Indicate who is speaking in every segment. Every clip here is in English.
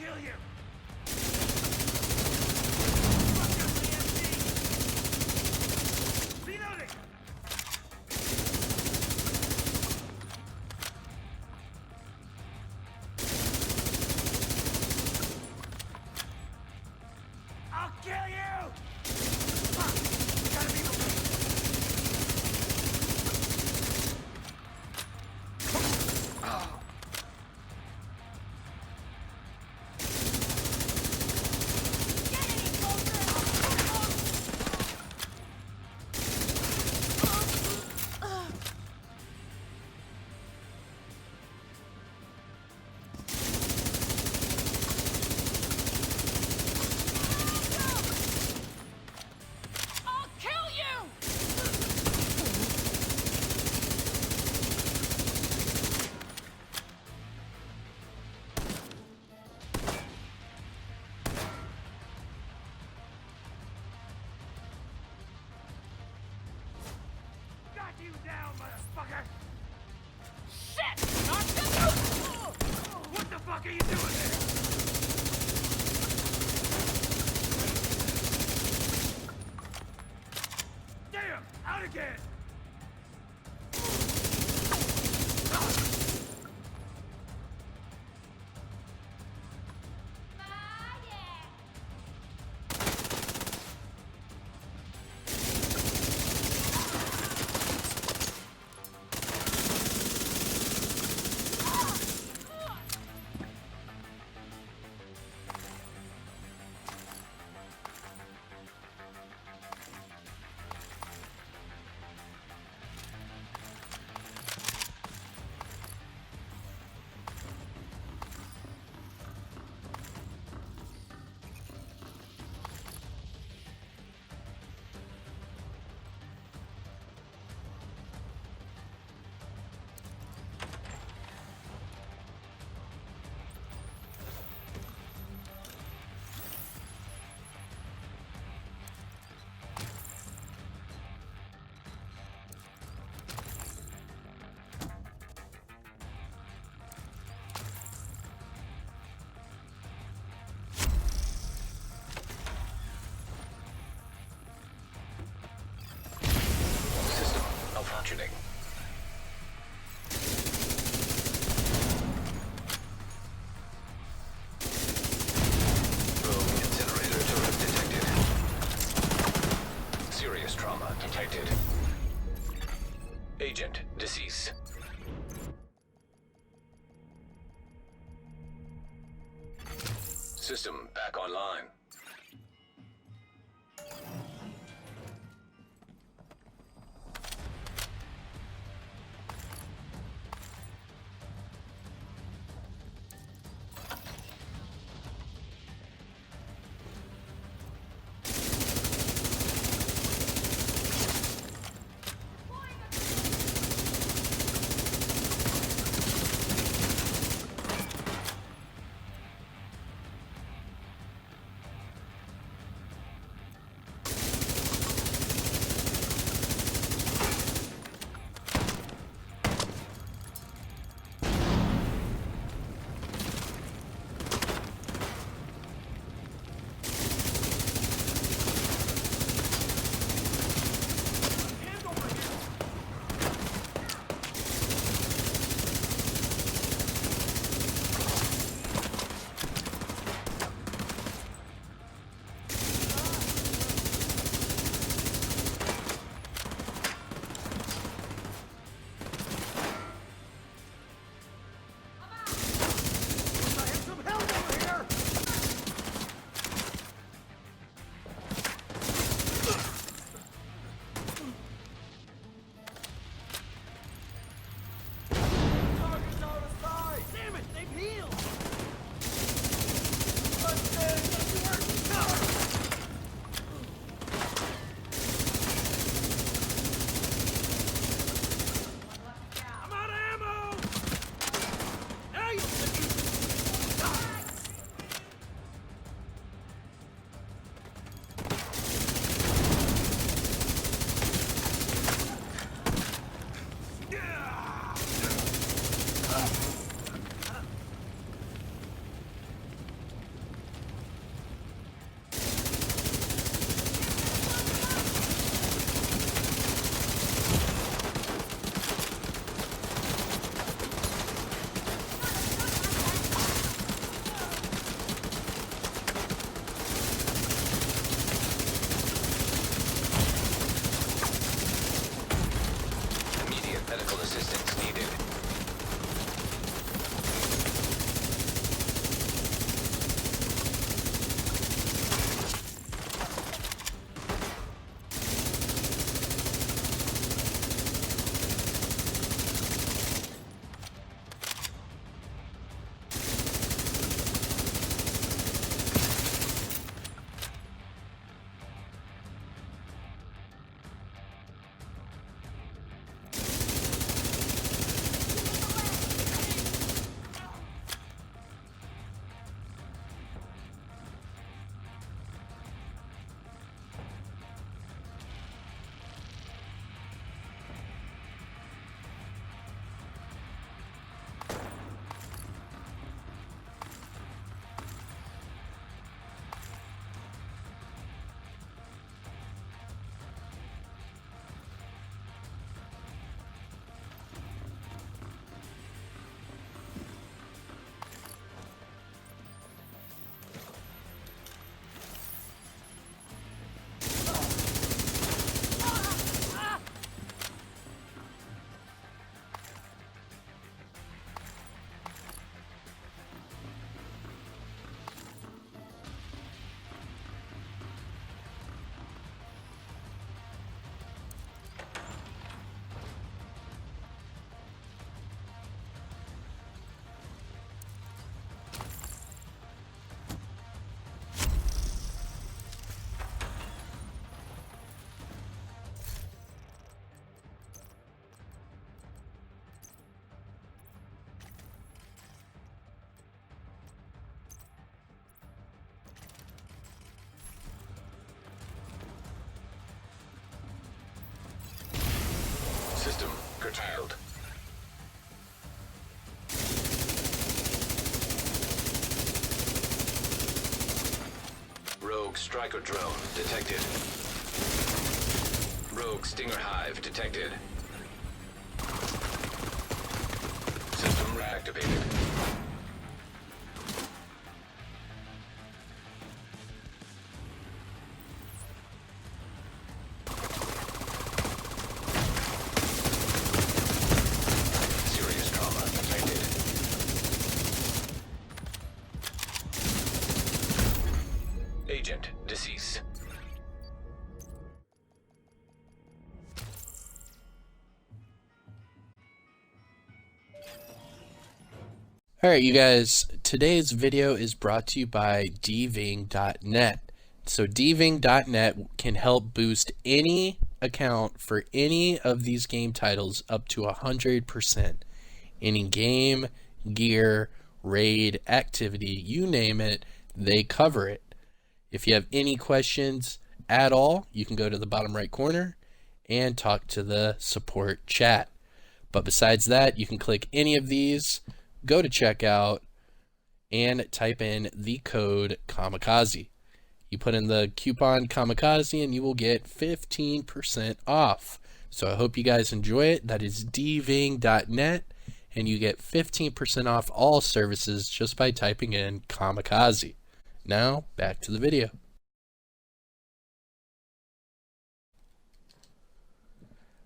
Speaker 1: kill you! Reloading! I'll kill you! Fuck! Gotta be the you down, motherfucker!
Speaker 2: Shit! Not this!
Speaker 1: What the fuck are you doing there? Damn! Out again!
Speaker 3: Malfunctioning. Rogue incinerator turret detected. Serious trauma detected. Agent deceased. System back online. Striker drone detected. Rogue Stinger Hive detected. System reactivated. Serious trauma detected. Agent deceased.
Speaker 4: Alright, you guys, today's video is brought to you by dving.net. So dving.net can help boost any account for any of these game titles up to 100%. Any game, gear, raid, activity, you name it, they cover it. If you have any questions at all, you can go to the bottom right corner and talk to the support chat. But besides that, you can click any of these, go to checkout, and type in the code Kamikaze. You put in the coupon Kamikaze and you will get 15% off. So I hope you guys enjoy it. That is dving.net, and you get 15% off all services just by typing in Kamikaze. Now, back to the video.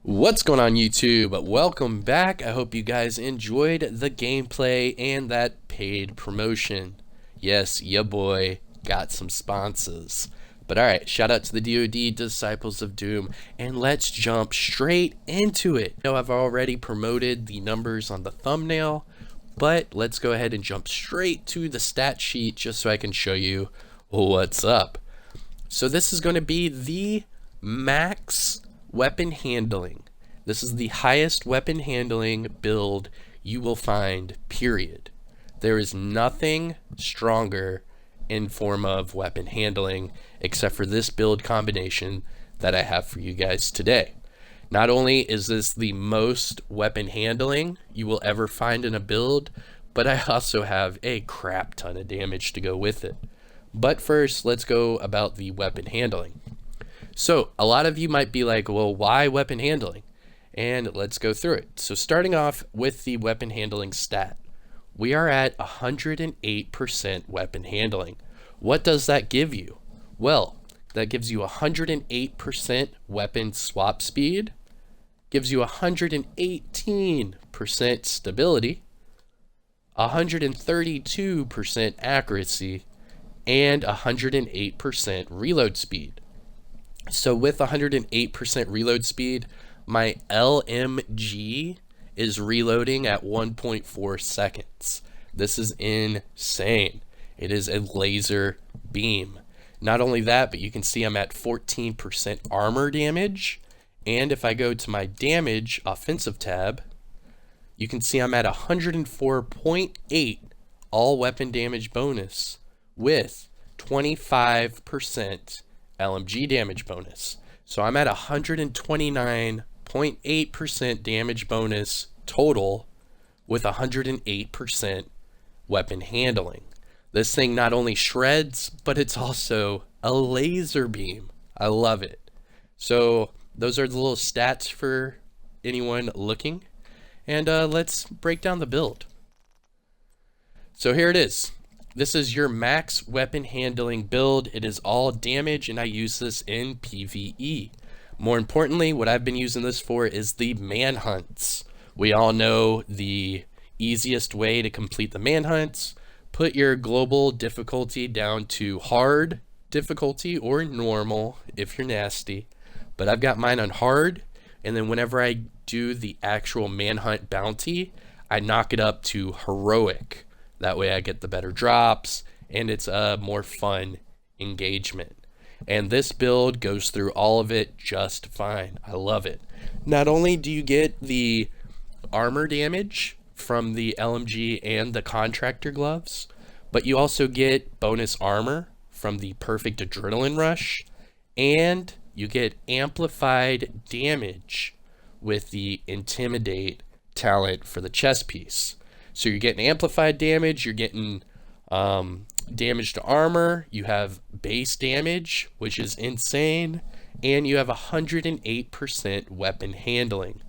Speaker 4: What's going on, YouTube? Welcome back. I hope you guys enjoyed the gameplay and that paid promotion. Yes, ya boy got some sponsors. But alright, shout out to the DoD Disciples of Doom, and let's jump straight into it. I know I've already promoted the numbers on the thumbnail, but let's go ahead and jump straight to the stat sheet just so I can show you what's up. So this is going to be the max weapon handling. This is the highest weapon handling build you will find, period. There is nothing stronger in form of weapon handling except for this build combination that I have for you guys today. Not only is this the most weapon handling you will ever find in a build, but I also have a crap ton of damage to go with it. But first, let's go about the weapon handling. So a lot of you might be like, well, why weapon handling? And let's go through it. So starting off with the weapon handling stat, we are at 108% weapon handling. What does that give you? Well, that gives you 108% weapon swap speed, gives you 118% stability, 132% accuracy, and 108% reload speed. So with 108% reload speed, my LMG is reloading at 1.4 seconds. This is insane. It is a laser beam. Not only that, but you can see I'm at 14% armor damage. And if I go to my damage offensive tab, you can see I'm at 104.8 all weapon damage bonus with 25% LMG damage bonus. So I'm at 129.8% damage bonus total with 108% weapon handling. This thing not only shreds, but it's also a laser beam. I love it. So those are the little stats for anyone looking. And let's break down the build. So here it is. This is your max weapon handling build. It is all damage, and I use this in PVE. More importantly, what I've been using this for is the manhunts. We all know the easiest way to complete the manhunts. Put your global difficulty down to hard difficulty or normal if you're nasty. But I've got mine on hard, and then whenever I do the actual manhunt bounty, I knock it up to heroic. That way I get the better drops, and it's a more fun engagement. And this build goes through all of it just fine. I love it. Not only do you get the armor damage from the LMG and the contractor gloves, but you also get bonus armor from the perfect adrenaline rush, and you get amplified damage with the intimidate talent for the chest piece. So you're getting amplified damage, you're getting damage to armor, you have base damage, which is insane, and you have 108% weapon handling,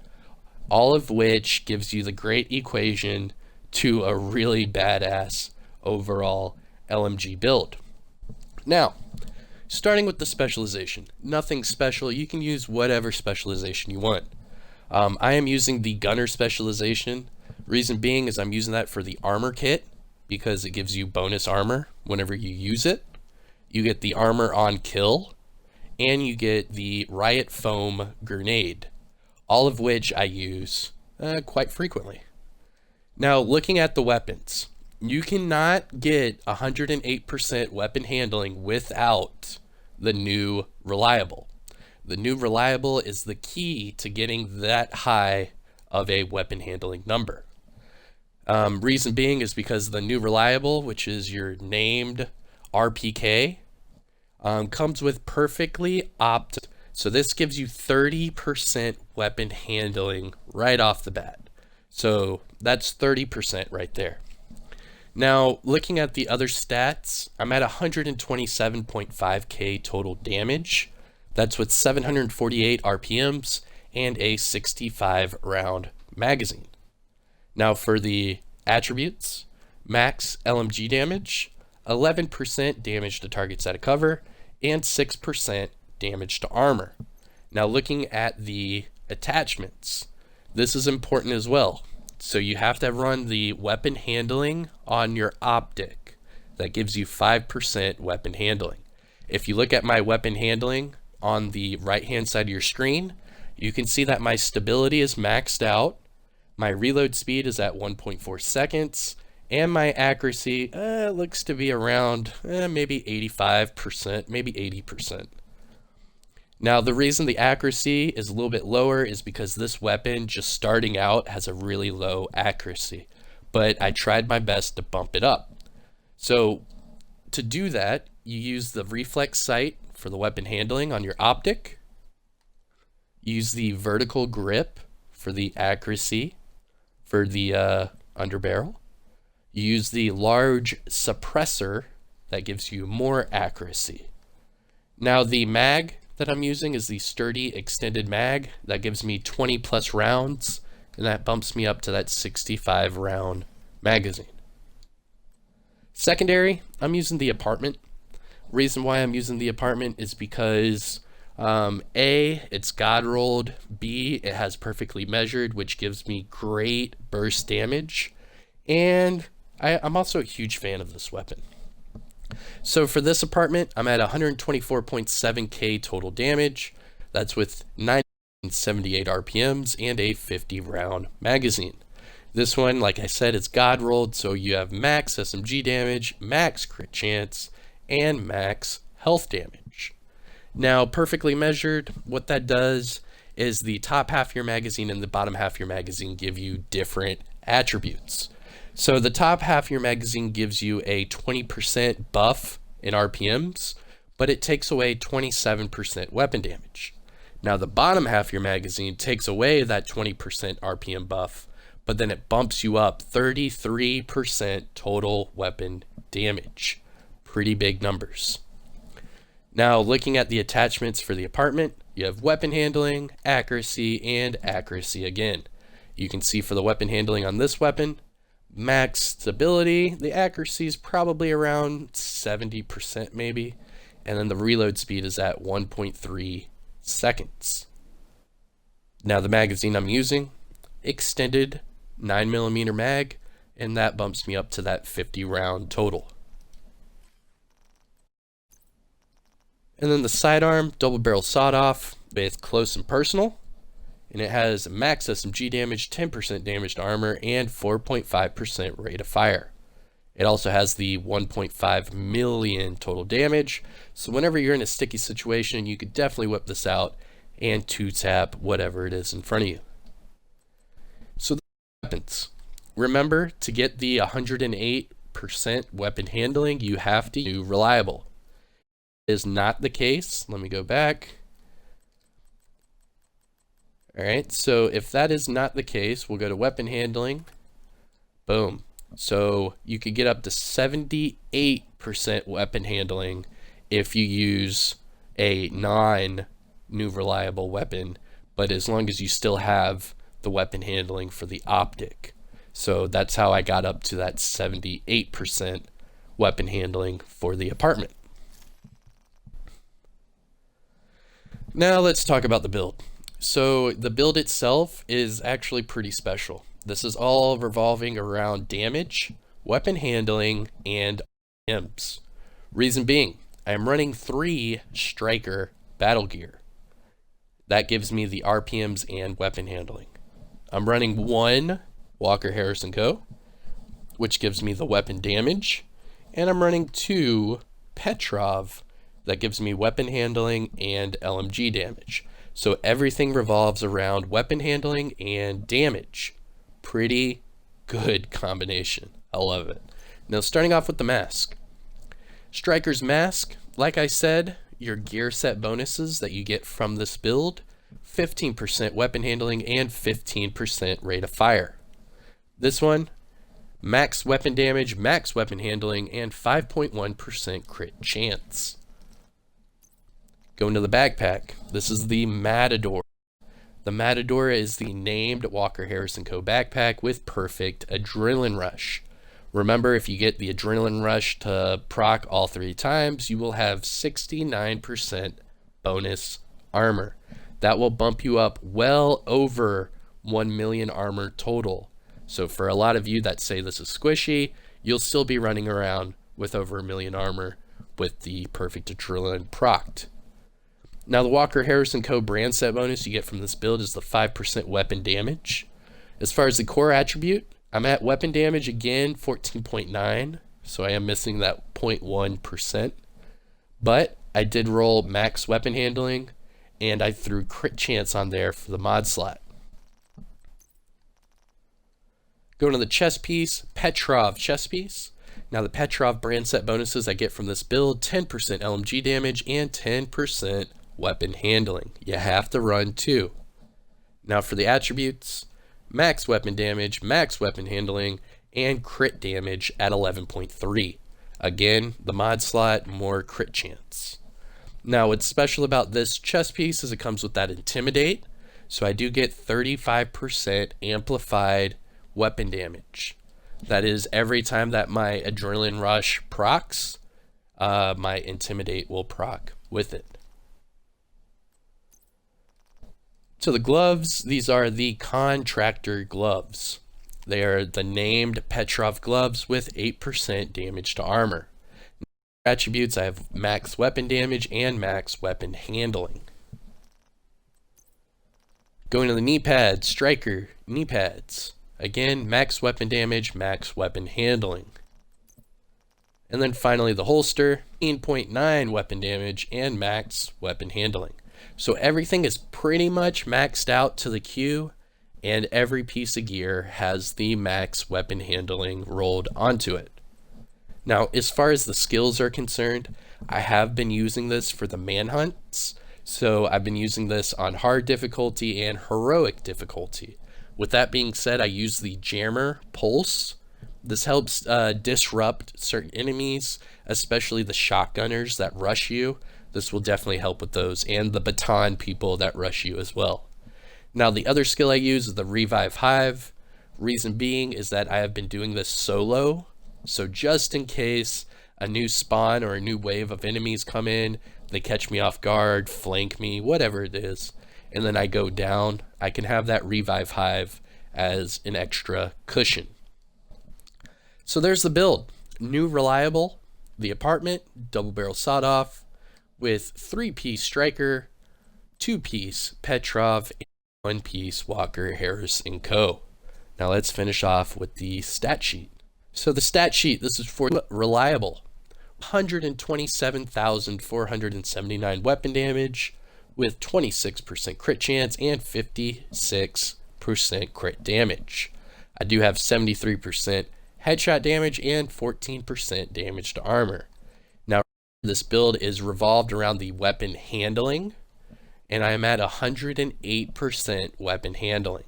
Speaker 4: all of which gives you the great equation to a really badass overall LMG build. Now, starting with the specialization, nothing special. You can use whatever specialization you want. I am using the gunner specialization. Reason being is I'm using that for the armor kit because it gives you bonus armor whenever you use it. You get the armor on kill, and you get the riot foam grenade, all of which I use quite frequently. Now, looking at the weapons, you cannot get 108% weapon handling without the new reliable. The new reliable is the key to getting that high of a weapon handling number. Reason being is because the new reliable, which is your named RPK, comes with perfectly opted. So this gives you 30% weapon handling right off the bat. So that's 30% right there. Now, looking at the other stats, I'm at 127.5k total damage. That's with 748 RPMs and a 65 round magazine. Now for the attributes, max LMG damage, 11% damage to targets out of cover, and 6% damage to armor. Now looking at the attachments, this is important as well. So you have to run the weapon handling on your optic. That gives you 5% weapon handling. If you look at my weapon handling on the right hand side of your screen, you can see that my stability is maxed out, my reload speed is at 1.4 seconds, and my accuracy looks to be around maybe 85%, maybe 80%. Now, the reason the accuracy is a little bit lower is because this weapon, just starting out, has a really low accuracy. But I tried my best to bump it up. So, to do that, you use the reflex sight for the weapon handling on your optic. Use the vertical grip for the accuracy for the underbarrel. You use the large suppressor that gives you more accuracy. Now, the mag that I'm using is the sturdy extended mag that gives me 20 plus rounds, and that bumps me up to that 65 round magazine. Secondary, I'm using the apartment. Reason why I'm using the apartment is because A, it's god rolled, B, it has perfectly measured, which gives me great burst damage, and I'm also a huge fan of this weapon. So for this apartment, I'm at 124.7k total damage. That's with 978 RPMs and a 50 round magazine. This one, like I said, is god rolled, so you have max SMG damage, max crit chance, and max health damage. Now, perfectly measured, what that does is the top half of your magazine and the bottom half of your magazine give you different attributes. So the top half of your magazine gives you a 20% buff in RPMs, but it takes away 27% weapon damage. Now the bottom half of your magazine takes away that 20% RPM buff, but then it bumps you up 33% total weapon damage. Pretty big numbers. Now looking at the attachments for the apartment, you have weapon handling, accuracy, and accuracy again. You can see for the weapon handling on this weapon, max stability, the accuracy is probably around 70% maybe, and then the reload speed is at 1.3 seconds. Now the magazine I'm using, extended 9mm mag, and that bumps me up to that 50 round total. And then the sidearm, double barrel sawed off with close and personal. And it has max SMG damage, 10% damage to armor, and 4.5% rate of fire. It also has the 1.5 million total damage. So whenever you're in a sticky situation, you could definitely whip this out and two-tap whatever it is in front of you. So the weapons. Remember, to get the 108% weapon handling, you have to do reliable. Is not the case. Let me go back. All right, so if that is not the case, we'll go to weapon handling. Boom. So you could get up to 78% weapon handling if you use a non-new reliable weapon, but as long as you still have the weapon handling for the optic. So that's how I got up to that 78% weapon handling for the apartment. Now let's talk about the build. So the build itself is actually pretty special. This is all revolving around damage, weapon handling, and RPMs. Reason being, I am running 3 striker battle gear. That gives me the RPMs and weapon handling. I'm running 1 Walker Harris & Co., which gives me the weapon damage, and I'm running 2 Petrov, that gives me weapon handling and LMG damage. So everything revolves around weapon handling and damage. Pretty good combination. I love it. Now starting off with the mask. Striker's mask, like I said, your gear set bonuses that you get from this build, 15% weapon handling and 15% rate of fire. This one, max weapon damage, max weapon handling, and 5.1% crit chance. Going to the backpack, this is the Matador. The Matador is the named Walker Harris & Co. backpack with perfect adrenaline rush. Remember, if you get the adrenaline rush to proc all 3 times, you will have 69% bonus armor. That will bump you up well over 1 million armor total. So for a lot of you that say this is squishy, you'll still be running around with over 1 million armor with the perfect adrenaline procced. Now the Walker Harris & Co. brand set bonus you get from this build is the 5% weapon damage. As far as the core attribute, I'm at weapon damage again, 14.9, so I am missing that 0.1%. But I did roll max weapon handling, and I threw crit chance on there for the mod slot. Going to the chest piece, Petrov chest piece. Now the Petrov brand set bonuses I get from this build, 10% LMG damage and 10% weapon handling. You have to run 2. Now for the attributes, max weapon damage, max weapon handling, and crit damage at 11.3. Again, the mod slot, more crit chance. Now what's special about this chest piece is it comes with that intimidate, so I do get 35% amplified weapon damage. That is every time that my adrenaline rush procs, my intimidate will proc with it. So the gloves, these are the contractor gloves. They are the named Petrov gloves with 8% damage to armor. Attributes, I have max weapon damage and max weapon handling. Going to the knee pads, striker knee pads. Again, max weapon damage, max weapon handling. And then finally the holster, 18.9 weapon damage and max weapon handling. So everything is pretty much maxed out to the Q, and every piece of gear has the max weapon handling rolled onto it. Now, as far as the skills are concerned, I have been using this for the manhunts. So I've been using this on hard difficulty and heroic difficulty. With that being said, I use the jammer pulse. This helps disrupt certain enemies, especially the shotgunners that rush you. This will definitely help with those, and the baton people that rush you as well. Now the other skill I use is the Revive Hive. Reason being is that I have been doing this solo, so just in case a new spawn or a new wave of enemies come in, they catch me off guard, flank me, whatever it is, and then I go down, I can have that Revive Hive as an extra cushion. So there's the build. New reliable, the apartment, double barrel sawed off, with 3-piece striker, 2-piece Petrov, and 1-piece Walker Harris & Co. Now let's finish off with the stat sheet. So the stat sheet, this is for reliable. 127,479 weapon damage with 26% crit chance and 56% crit damage. I do have 73% headshot damage and 14% damage to armor. Now this build is revolved around the weapon handling, and I am at 108% weapon handling.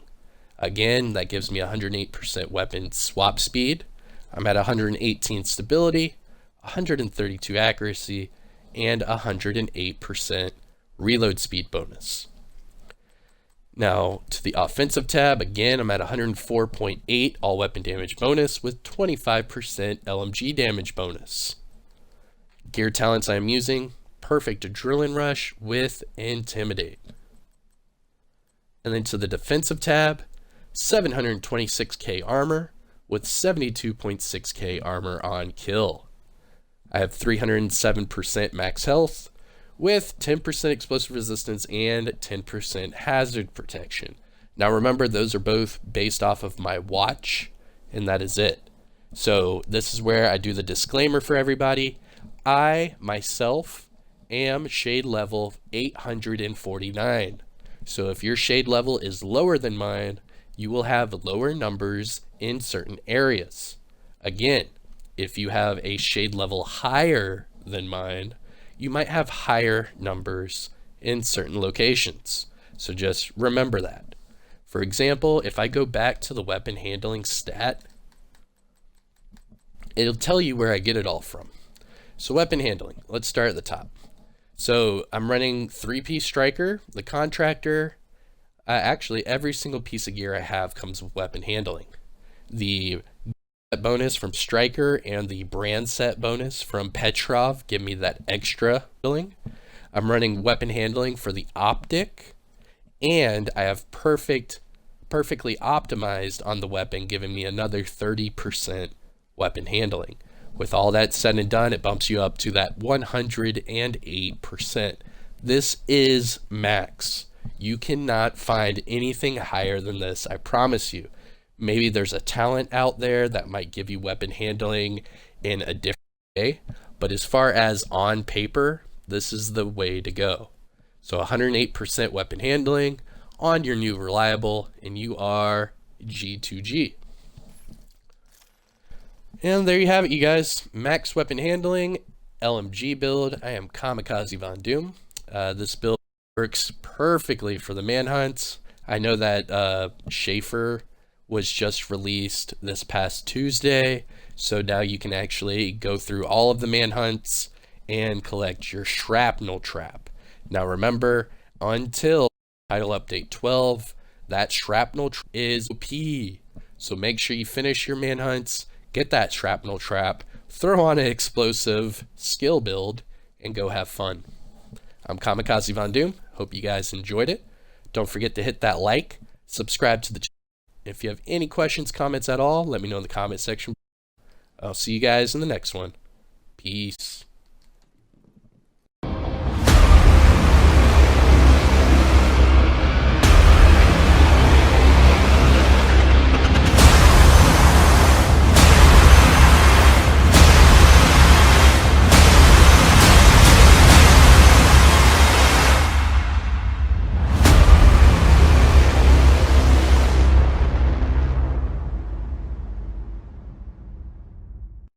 Speaker 4: Again, that gives me 108% weapon swap speed. I'm at 118 stability, 132 accuracy, and 108% reload speed bonus. Now to the offensive tab, again, I'm at 104.8 all weapon damage bonus with 25% LMG damage bonus. Gear talents I am using, perfect adrenaline rush with intimidate. And then to the defensive tab, 726k armor with 72.6k armor on kill. I have 307% max health with 10% explosive resistance and 10% hazard protection. Now remember, those are both based off of my watch, and that is it. So this is where I do the disclaimer for everybody. I myself am shade level 849. So if your shade level is lower than mine, you will have lower numbers in certain areas. Again, if you have a shade level higher than mine, you might have higher numbers in certain locations. So just remember that. For example, if I go back to the weapon handling stat, it'll tell you where I get it all from. So weapon handling, let's start at the top. So I'm running 3-piece striker, the contractor. Actually, every single piece of gear I have comes with weapon handling. The bonus from striker and the brand set bonus from Petrov give me that extra feeling. I'm running weapon handling for the optic, and I have perfectly optimized on the weapon, giving me another 30% weapon handling. With all that said and done, it bumps you up to that 108%. This is max. You cannot find anything higher than this, I promise you. Maybe there's a talent out there that might give you weapon handling in a different way, but as far as on paper, this is the way to go. So 108% weapon handling on your new reliable, and you are G2G. And there you have it, you guys. Max weapon handling, LMG build. I am Kamikazevondoom. This build works perfectly for the manhunts. I know that Schaefer was just released this past Tuesday, so now you can actually go through all of the manhunts and collect your shrapnel trap. Now remember, until title update 12, that shrapnel is OP. So make sure you finish your manhunts, get that shrapnel trap, throw on an explosive skill build, and go have fun. I'm Kamikazevondoom. Hope you guys enjoyed it. Don't forget to hit that like, subscribe to the channel. If you have any questions, comments at all, let me know in the comment section. I'll see you guys in the next one. Peace.